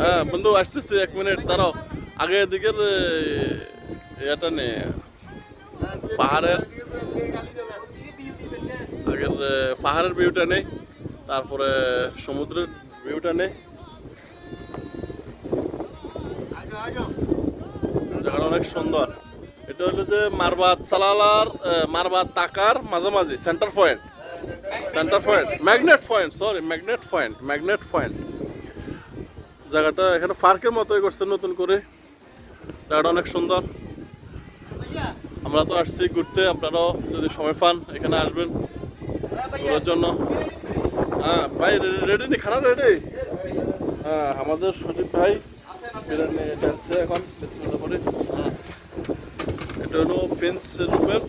হ্যাঁ বন্ধু আসতেছি, 1 মিনিট দাঁড়াও। আগে এদিকের এটা নে, পাহাড়ের আগের পাহাড়ের ভিউটা নেই, তারপরে সমুদ্রের ভিউটা নেই। জায়গাটা অনেক সুন্দর। এটা হলো যে মারবাদ সালালার মারবাদ তাকার মাঝামাঝি সেন্টার পয়েন্ট, ম্যাগনেট পয়েন্ট। জায়গাটা এখানে পার্কের মতোই করছে নতুন করে। জায়গাটা অনেক সুন্দর। আমরা তো আসছি ঘুরতে, আপনারাও যদি সময় পান এখানে আসবেন ঘোরার জন্য। হ্যাঁ ভাই রেডি নি, খানা রেডি। হ্যাঁ আমাদের সুজিত ভাই বিরিয়ানি ঢালছে এখন। বিসমিল্লাহ করে। এটা হলো প্রিন্স রুবেল।